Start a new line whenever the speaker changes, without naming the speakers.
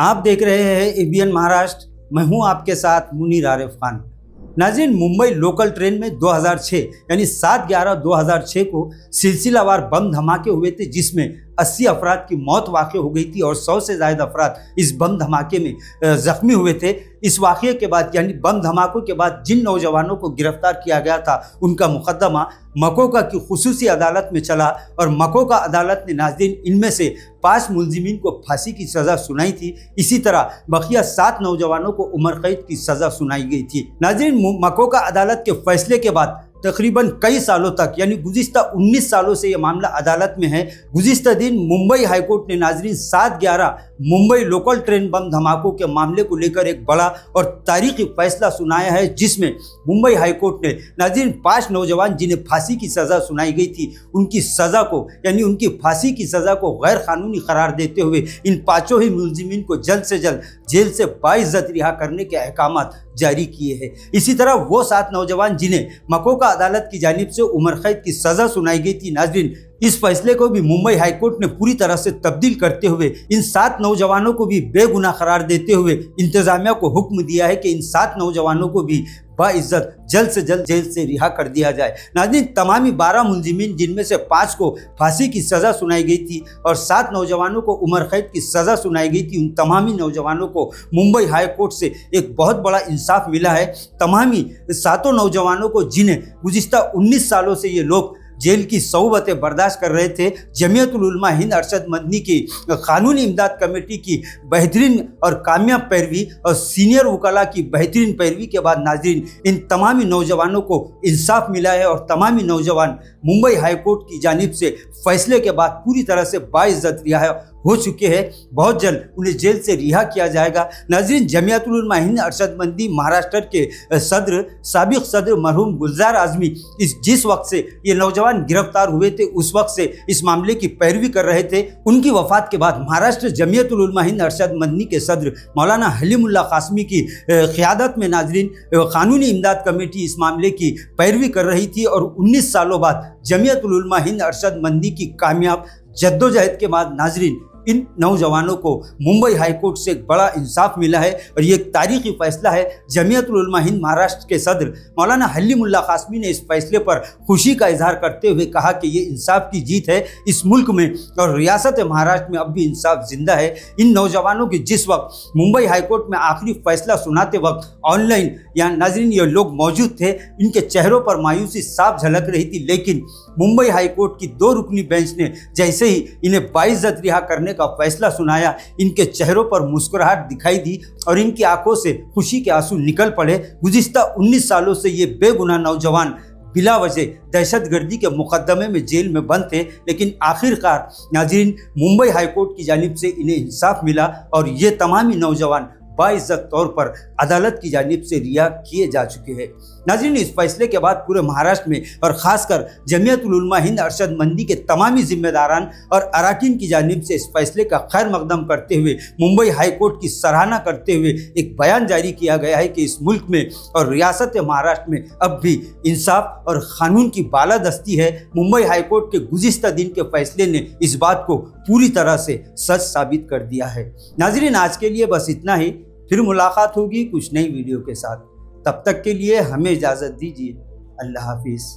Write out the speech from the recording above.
आप देख रहे हैं एबीएन महाराष्ट्र। मैं हूं आपके साथ मुनीर आरिफ खान। नाज़रीन, मुंबई लोकल ट्रेन में 2006 यानी 7/11/2006 को सिलसिलावार बम धमाके हुए थे, जिसमें 80 अफराद की मौत वाक़ हो गई थी और 100 से ज़्यादा अफराद इस बम धमाके में ज़ख्मी हुए थे। इस वाक़े के बाद यानी बम धमाकों के बाद जिन नौजवानों को गिरफ्तार किया गया था, उनका मुकदमा मकोका की खुसूसी अदालत में चला और मकोका अदालत ने नाज़रीन इनमें से 5 मुलजिमीन को फांसी की सज़ा सुनाई थी। इसी तरह बकिया 7 नौजवानों को उम्र कैद की सज़ा सुनाई गई थी। नाज़रीन, मकोका अदालत के फैसले के बाद तकरीबन कई सालों तक यानी गुज़िश्ता 19 सालों से ये मामला अदालत में है। गुज़िश्ता दिन मुंबई हाईकोर्ट ने नाज़रीन 7/11 मुंबई लोकल ट्रेन बम धमाकों के मामले को लेकर एक बड़ा और तारीखी फैसला सुनाया है, जिसमें मुंबई हाईकोर्ट ने नाज़रीन 5 नौजवान जिन्हें फांसी की सज़ा सुनाई गई थी, उनकी सज़ा को यानी उनकी फांसी की सज़ा को गैर कानूनी करार देते हुए इन 5 ही मुलजिमीन को जल्द से जल्द जेल से बाइज्जत रिहा करने के अहकाम जारी किए हैं। इसी तरह वो 7 नौजवान जिन्हें मकोका अदालत की जानिब से उम्र कैद की सज़ा सुनाई गई थी, नाज़रीन इस फैसले को भी मुंबई हाईकोर्ट ने पूरी तरह से तब्दील करते हुए इन 7 नौजवानों को भी बेगुनाह करार देते हुए इंतजामिया को हुक्म दिया है कि इन 7 नौजवानों को भी बाइज्जत जल्द से जल्द जेल से रिहा कर दिया जाए। नाज़रीन, तमामी 12 मुलजिमीन जिनमें से 5 को फांसी की सज़ा सुनाई गई थी और 7 नौजवानों को उम्र कैद की सज़ा सुनाई गई थी, उन तमामी नौजवानों को मुंबई हाई कोर्ट से एक बहुत बड़ा इंसाफ मिला है। तमामी 7 नौजवानों को जिन्हें गुज़िश्ता 19 सालों से ये लोग जेल की सौबतें बर्दाश्त कर रहे थे, जमीयतुल उलमा हिंद अरशद मदनी की कानूनी इमदाद कमेटी की बेहतरीन और कामयाब पैरवी और सीनियर वकला की बेहतरीन पैरवी के बाद नाज़रीन इन तमामी नौजवानों को इंसाफ मिला है और तमामी नौजवान मुंबई हाई कोर्ट की जानिब से फैसले के बाद पूरी तरह से बाइज्जत रिहा हो चुके हैं। बहुत जल्द उन्हें जेल से रिहा किया जाएगा। नाज़रीन, जमीयतुल उलमा हिंद अरशद मदनी महाराष्ट्र के साबिक सदर मरहूम गुलजार आज़मी जिस वक्त से ये नौजवान गिरफ्तार हुए थे, उस वक्त से इस मामले की पैरवी कर रहे थे। उनकी वफात के बाद महाराष्ट्र जमीयतुल उलमा हिंद अरशद मदनी के सदर मौलाना हलीमुल्लाह कासमी की क़ियादत में नाज़रीन कानूनी इमदाद कमेटी इस मामले की पैरवी कर रही थी और 19 सालों बाद जमीयतुल उलमा हिंद अरशद मदनी की कामयाब जद्दोजहद के बाद नाज़रीन इन नौजवानों को मुंबई हाई कोर्ट से एक बड़ा इंसाफ मिला है और ये एक तारीखी फैसला है। जमीयतुल उलमा हिंद महाराष्ट्र के सदर मौलाना हलीमुल्लाह कासमी ने इस फैसले पर खुशी का इजहार करते हुए कहा कि ये इंसाफ की जीत है इस मुल्क में और रियासत महाराष्ट्र में अब भी इंसाफ जिंदा है। इन नौजवानों की जिस वक्त मुंबई हाई कोर्ट में आखिरी फैसला सुनाते वक्त ऑनलाइन यहाँ नाज़रीन ये लोग मौजूद थे, इनके चेहरों पर मायूसी साफ झलक रही थी, लेकिन मुंबई हाई कोर्ट की 2 रुकनी बेंच ने जैसे ही इन्हें बाइज्जत रिहा करने का फैसला सुनाया, इनके चेहरों पर मुस्कुराहट दिखाई दी और इनकी आंखों से खुशी के आंसू निकल पड़े। गुज़िश्ता 19 सालों से ये बेगुनाह नौजवान बिला वजह दहशतगर्दी के मुकदमे में जेल में बंद थे, लेकिन आखिरकार नाज़रीन मुंबई हाई कोर्ट की जानिब से इन्हें इंसाफ मिला और ये तमामी नौजवान बाइज्जत तौर पर अदालत की जानिब से रिहा किए जा चुके हैं। नाज़रीन, इस फैसले के बाद पूरे महाराष्ट्र में और ख़ासकर जमीयतुल उलमा हिंद अरशद मदनी के तमामी जिम्मेदारान और अराकीन की जानिब से इस फैसले का खैर मकदम करते हुए मुंबई हाई कोर्ट की सराहना करते हुए एक बयान जारी किया गया है कि इस मुल्क में और रियासत महाराष्ट्र में अब भी इंसाफ और क़ानून की बालादस्ती है। मुंबई हाई कोर्ट के गुज़िश्ता दिन के फैसले ने इस बात को पूरी तरह से सच साबित कर दिया है। नाज़रीन, आज के लिए बस इतना ही। फिर मुलाकात होगी कुछ नई वीडियो के साथ। तब तक के लिए हमें इजाज़त दीजिए। अल्लाह हाफिज़।